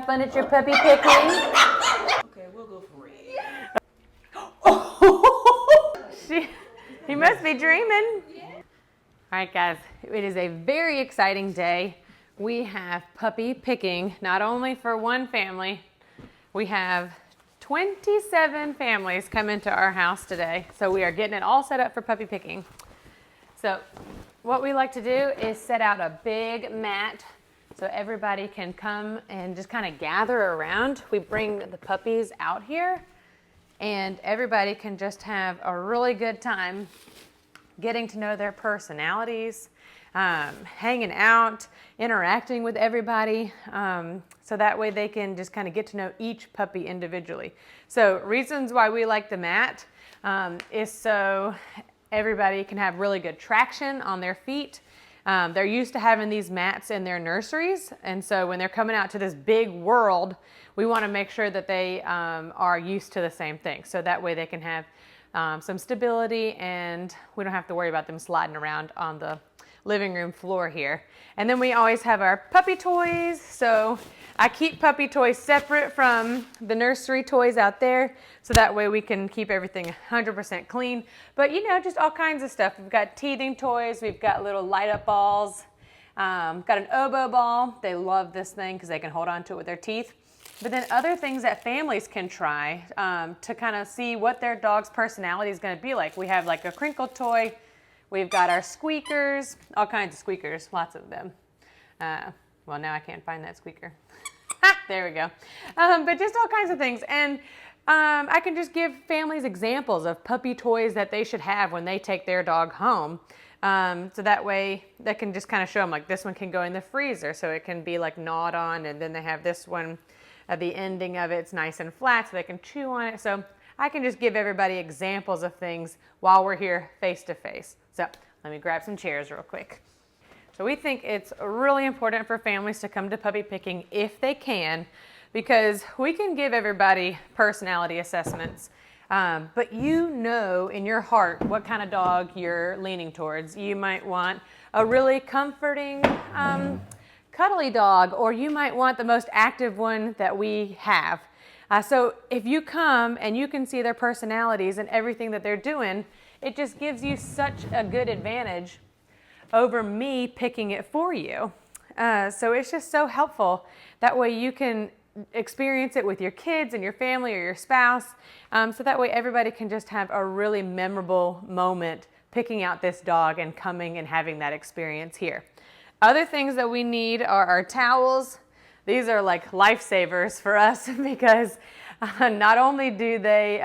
fun at your puppy picking? Okay, we'll go for it. He must be dreaming. All right, guys, it is a very exciting day. We have puppy picking, not only for one family, we have 27 families come into our house today. So we are getting it all set up for puppy picking. So what we like to do is set out a big mat so everybody can come and just kind of gather around. We bring the puppies out here and everybody can just have a really good time getting to know their personalities, hanging out, interacting with everybody, so that way they can just kind of get to know each puppy individually. So reasons why we like the mat is so everybody can have really good traction on their feet. They're used to having these mats in their nurseries, and so when they're coming out to this big world, we want to make sure that they are used to the same thing, so that way they can have some stability and we don't have to worry about them sliding around on the living room floor here. And then we always have our puppy toys. So I keep puppy toys separate from the nursery toys out there, so that way we can keep everything 100% clean. But you know, just all kinds of stuff. We've got teething toys, we've got little light up balls, got an oboe ball. They love this thing because they can hold on to it with their teeth. But then other things that families can try to kind of see what their dog's personality is going to be like. We have like a crinkle toy. We've got our squeakers, all kinds of squeakers, lots of them. Well, now I can't find that squeaker. There we go. But just all kinds of things. And I can just give families examples of puppy toys that they should have when they take their dog home. So that way they can just kind of show them, like this one can go in the freezer, so it can be like gnawed on, and then they have this one. At the ending of it's nice and flat so they can chew on it. So I can just give everybody examples of things while we're here face to face. So let me grab some chairs real quick. So we think it's really important for families to come to puppy picking if they can, because we can give everybody personality assessments. But you know in your heart what kind of dog you're leaning towards. You might want a really comforting, cuddly dog, or you might want the most active one that we have. So if you come and you can see their personalities and everything that they're doing, it just gives you such a good advantage over me picking it for you. So it's just so helpful. That way you can experience it with your kids and your family or your spouse. So that way everybody can just have a really memorable moment picking out this dog and coming and having that experience here. Other things that we need are our towels. These are like lifesavers for us because not only do they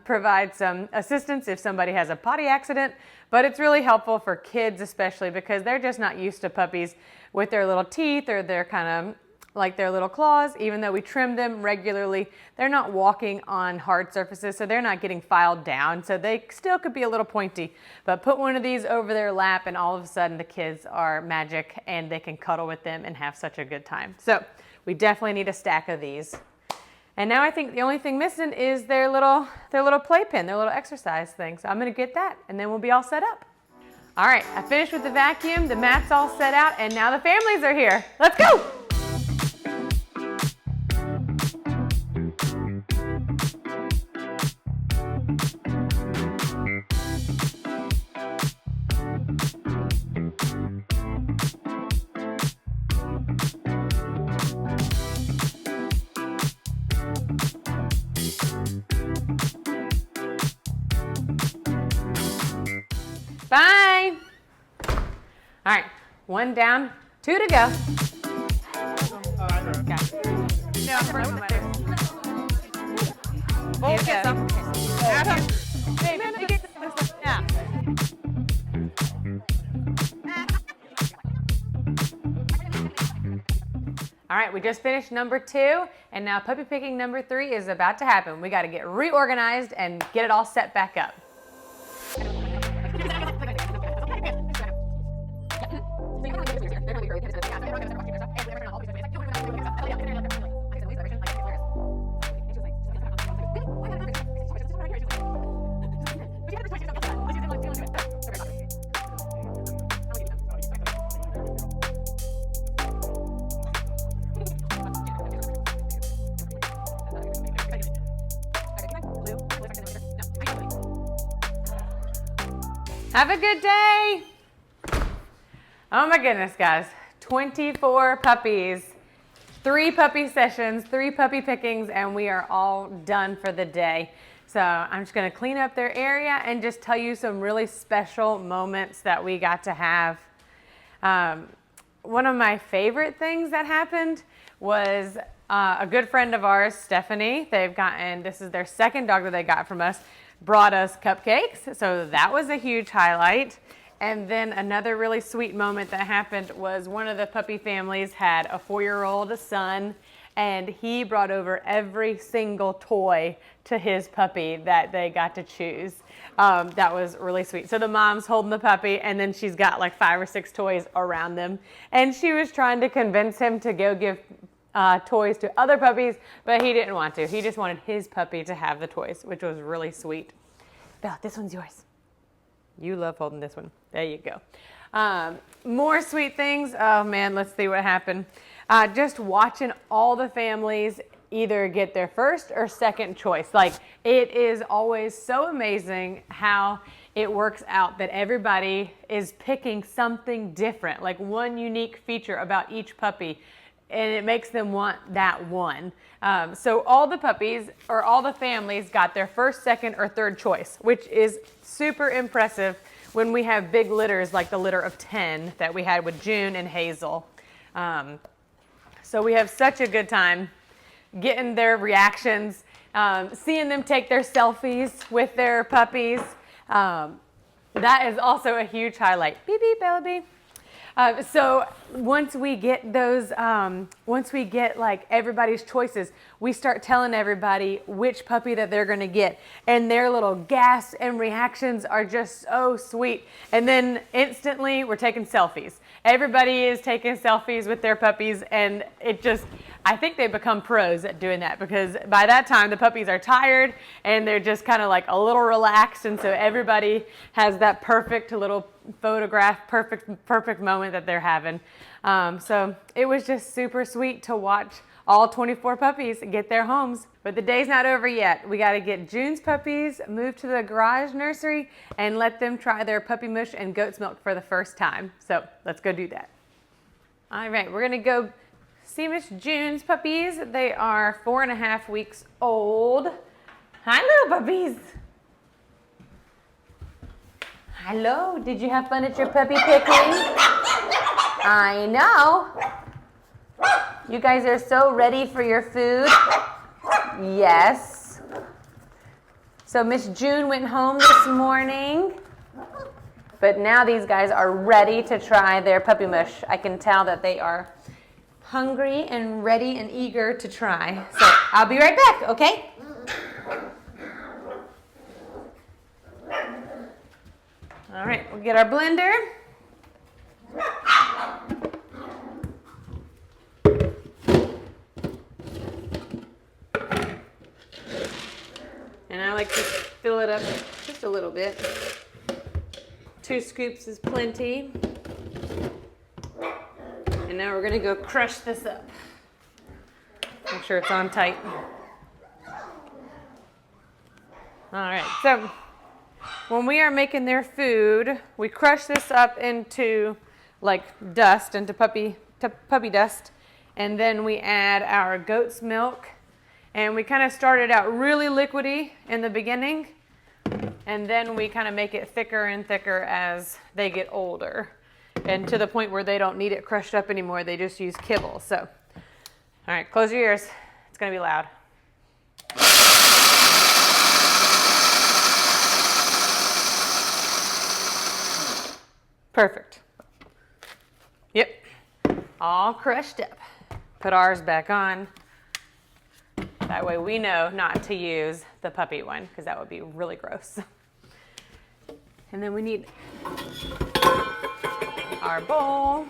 provide some assistance if somebody has a potty accident, but it's really helpful for kids especially because they're just not used to puppies with their little teeth or their kind of like their little claws. Even though we trim them regularly, they're not walking on hard surfaces, so they're not getting filed down, so they still could be a little pointy. But put one of these over their lap and all of a sudden the kids are magic and they can cuddle with them and have such a good time. So we definitely need a stack of these. And now I think the only thing missing is their little playpen, their little exercise thing. So I'm gonna get that and then we'll be all set up. All right, I finished with the vacuum, the mat's all set out, and now the families are here. Let's go. Bye. All right, one down, two to go. No, I'm bringing my yeah. All right, we just finished number 2, and now puppy picking number 3 is about to happen. We got to get reorganized and get it all set back up. Have a good day. Oh my goodness, guys. 24 puppies, 3 puppy sessions, 3 puppy pickings, and we are all done for the day. So I'm just gonna clean up their area and just tell you some really special moments that we got to have. One of my favorite things that happened was a good friend of ours, Stephanie, this is their second dog that they got from us, brought us cupcakes. So that was a huge highlight. And then another really sweet moment that happened was one of the puppy families had a 4-year-old son, and he brought over every single toy to his puppy that they got to choose. That was really sweet. So the mom's holding the puppy, and then she's got like 5 or 6 toys around them. And she was trying to convince him to go give toys to other puppies, but he didn't want to. He just wanted his puppy to have the toys, which was really sweet. Belle, this one's yours. You love holding this one. There you go. More sweet things. Oh man, let's see what happened. Just watching all the families either get their first or second choice. Like, it is always so amazing how it works out that everybody is picking something different, like one unique feature about each puppy, and it makes them want that one. So all the puppies, or all the families, got their first, second, or third choice, which is super impressive when we have big litters like the litter of 10 that we had with June and Hazel. So we have such a good time getting their reactions, seeing them take their selfies with their puppies. That is also a huge highlight. Beep, beep, Bellaby. So once we get those, once we get like everybody's choices, we start telling everybody which puppy that they're gonna get, and their little gasps and reactions are just so sweet. And then instantly we're taking selfies. Everybody is taking selfies with their puppies, and I think they become pros at doing that, because by that time the puppies are tired and they're just kind of like a little relaxed, and so everybody has that perfect little photograph, perfect moment that they're having. So it was just super sweet to watch all 24 puppies get their homes. But the day's not over yet. We got to get June's puppies moved to the garage nursery and let them try their puppy mush and goat's milk for the first time. So let's go do that. All right, we're gonna go see Miss June's puppies. They are 4.5 weeks old. Hi, little puppies. Hello, did you have fun at your puppy picking? I know. You guys are so ready for your food. Yes. So Miss June went home this morning, but now these guys are ready to try their puppy mush. I can tell that they are hungry and ready and eager to try. So I'll be right back, okay? All right, we'll get our blender. And I like to fill it up just a little bit. 2 scoops is plenty. And now we're gonna go crush this up. Make sure it's on tight. All right, so when we are making their food, we crush this up into like dust, into puppy dust, and then we add our goat's milk. And we kind of started out really liquidy in the beginning, and then we kind of make it thicker and thicker as they get older, and to the point where they don't need it crushed up anymore. They just use kibble. So, all right, close your ears. It's gonna be loud. Perfect. Yep, all crushed up. Put ours back on. That way we know not to use the puppy one, because that would be really gross. And then we need our bowl.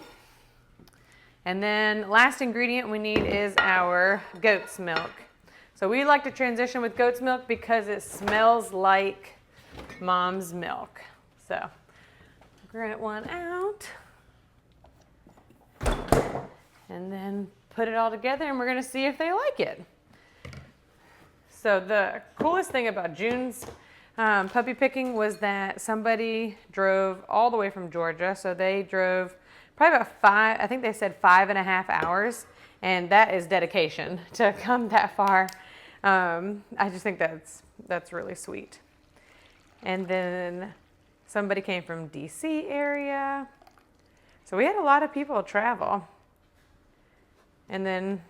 And then last ingredient we need is our goat's milk. So we like to transition with goat's milk because it smells like mom's milk. So grit one out. And then put it all together, and we're gonna see if they like it. So the coolest thing about June's puppy picking was that somebody drove all the way from Georgia. So they drove probably about I think they said 5.5 hours. And that is dedication to come that far. I just think that's really sweet. And then somebody came from DC area. So we had a lot of people travel. And then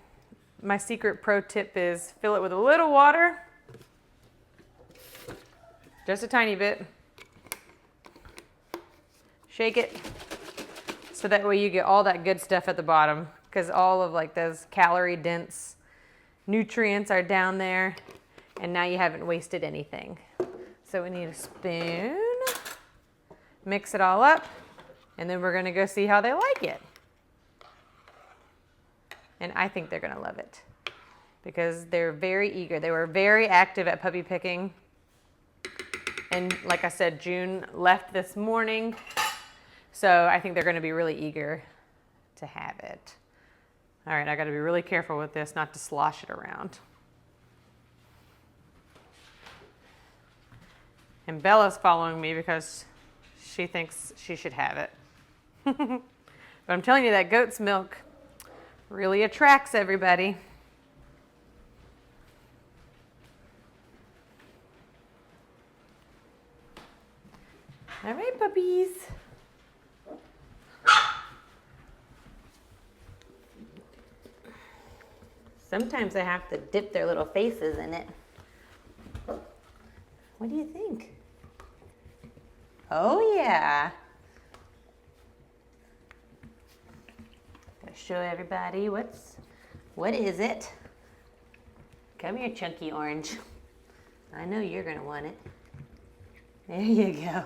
my secret pro tip is fill it with a little water. Just a tiny bit. Shake it. So that way you get all that good stuff at the bottom. Because all of like those calorie dense nutrients are down there. And now you haven't wasted anything. So we need a spoon. Mix it all up. And then we're going to go see how they like it. And I think they're going to love it. Because they're very eager. They were very active at puppy picking. And like I said, June left this morning. So I think they're going to be really eager to have it. All right, I got to be really careful with this not to slosh it around. And Bella's following me because she thinks she should have it. But I'm telling you, that goat's milk really attracts everybody. All right, puppies. Sometimes I have to dip their little faces in it. What do you think? Oh, yeah. Gotta show everybody what is it? Come here, chunky orange. I know you're gonna want it. There you go.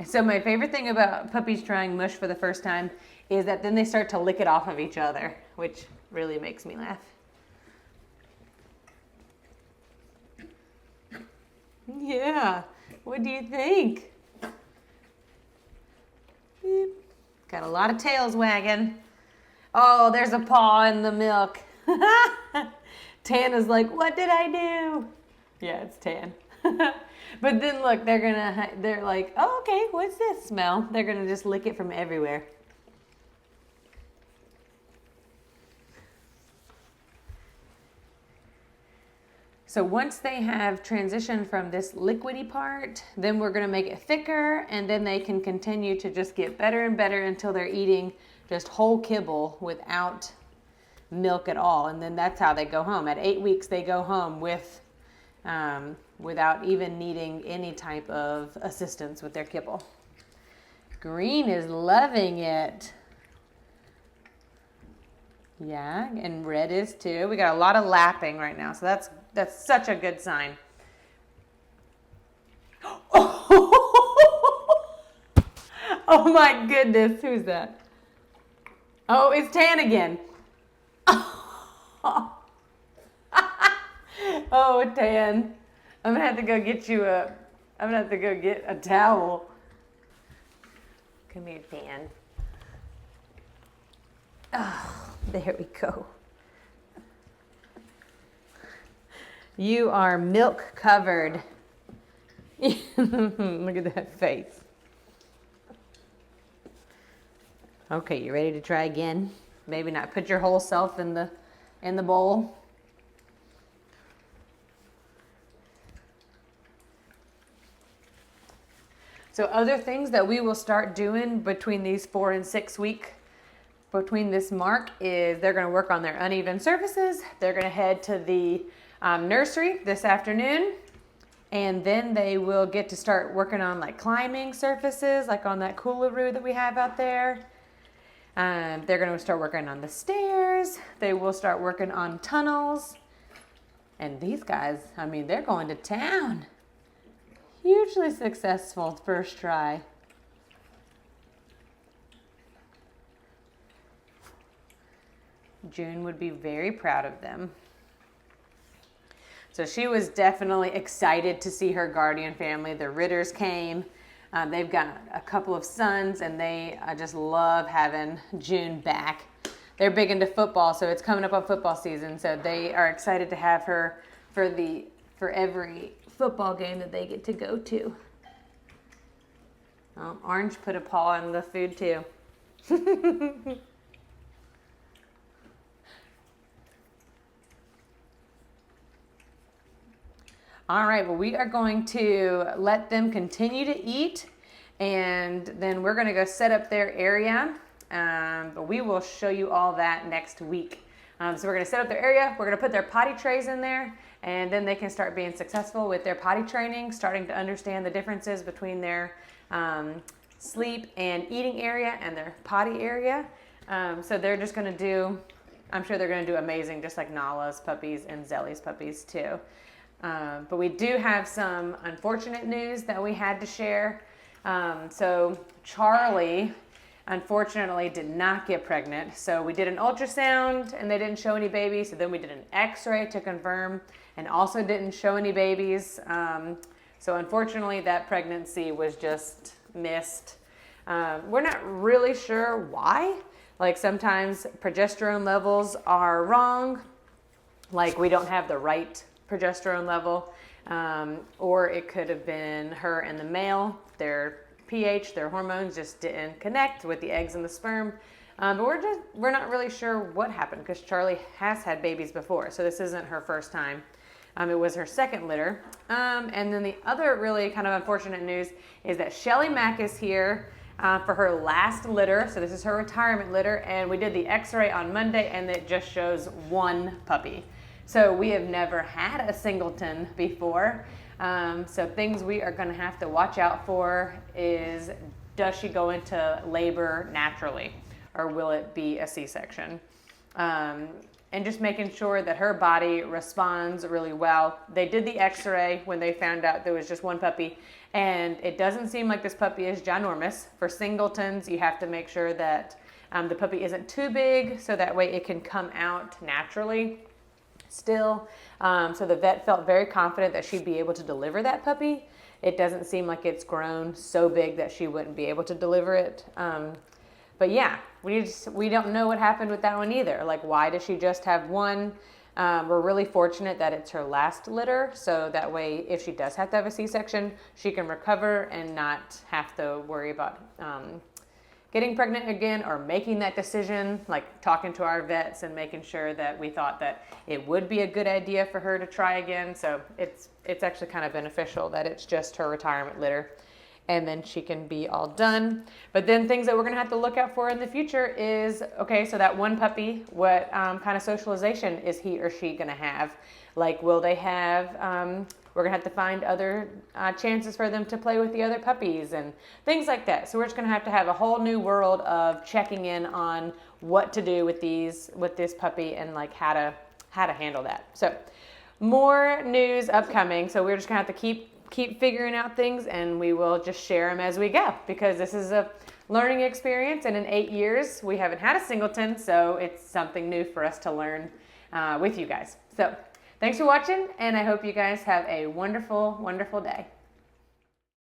So my favorite thing about puppies trying mush for the first time is that then they start to lick it off of each other, which really makes me laugh. Yeah, what do you think? Beep. Got a lot of tails wagging. Oh, there's a paw in the milk. Tan is like, what did I do? Yeah, it's Tan. But then look, they're like, oh, okay, what's this smell? They're gonna just lick it from everywhere. So once they have transitioned from this liquidy part, then we're gonna make it thicker, and then they can continue to just get better and better until they're eating just whole kibble without milk at all. And then that's how they go home. At 8 weeks, they go home with, without even needing any type of assistance with their kibble. Green is loving it. Yeah, and red is too. We got a lot of lapping right now, so that's such a good sign. Oh my goodness, who's that? Oh, it's Tan again. Oh, Tan. I'm gonna have to go get a towel. Come here, Tan. Oh, there we go. You are milk covered. Look at that face. Okay, you ready to try again? Maybe not put your whole self in the bowl. So other things that we will start doing between these 4 and 6 week between this mark is they're going to work on their uneven surfaces. They're going to head to the nursery this afternoon, and then they will get to start working on like climbing surfaces, like on that coolaroo that we have out there. They're going to start working on the stairs. They will start working on tunnels. And these guys, I mean, they're going to town. Hugely successful first try. June would be very proud of them. So she was definitely excited to see her guardian family. The Ritters came. They've got a couple of sons, and they just love having June back. They're big into football, so it's coming up on football season. So they are excited to have her for every football game that they get to go to. Oh, Orange put a paw in the food too. All right, well, we are going to let them continue to eat, and then we're going to go set up their area, but we will show you all that next week. So we're going to set up their area, we're going to put their potty trays in there, and then they can start being successful with their potty training, starting to understand the differences between their sleep and eating area and their potty area. So they're just going to do, I'm sure they're going to do amazing, just like Nala's puppies and Zelly's puppies too. But we do have some unfortunate news that we had to share. So Charlie, unfortunately, did not get pregnant. So we did an ultrasound and they didn't show any babies. So then we did an x-ray to confirm and also didn't show any babies. So unfortunately, that pregnancy was just missed. We're not really sure why. Like sometimes progesterone levels are wrong. Like we don't have the right progesterone level, or it could have been her and the male, their pH, their hormones just didn't connect with the eggs and the sperm. But we're not really sure what happened because Charlie has had babies before, so this isn't her first time. It was her second litter. And then the other really kind of unfortunate news is that Shelly Mack is here for her last litter. So this is her retirement litter, and we did the x-ray on Monday and it just shows one puppy. So we have never had a singleton before. So things we are going to have to watch out for is, does she go into labor naturally or will it be a C-section? And just making sure that her body responds really well. They did the x-ray when they found out there was just one puppy, and it doesn't seem like this puppy is ginormous. For singletons, you have to make sure that the puppy isn't too big so that way it can come out naturally still. So the vet felt very confident that she'd be able to deliver that puppy. It doesn't seem like it's grown so big that she wouldn't be able to deliver it. But yeah, we don't know what happened with that one either. Like, why does she just have one? We're really fortunate that it's her last litter, so that way if she does have to have a C-section, she can recover and not have to worry about getting pregnant again or making that decision, like talking to our vets and making sure that we thought that it would be a good idea for her to try again. So it's actually kind of beneficial that it's just her retirement litter, and then she can be all done. But then things that we're going to have to look out for in the future is, okay, so that one puppy, what kind of socialization is he or she going to have? Like, will they have, we're going to have to find other chances for them to play with the other puppies and things like that. So we're just going to have a whole new world of checking in on what to do with this puppy and like how to handle that. So more news upcoming. So we're just going to have to keep figuring out things, and we will just share them as we go, because this is a learning experience, and in 8 years we haven't had a singleton, so it's something new for us to learn with you guys. So thanks for watching, and I hope you guys have a wonderful, wonderful day.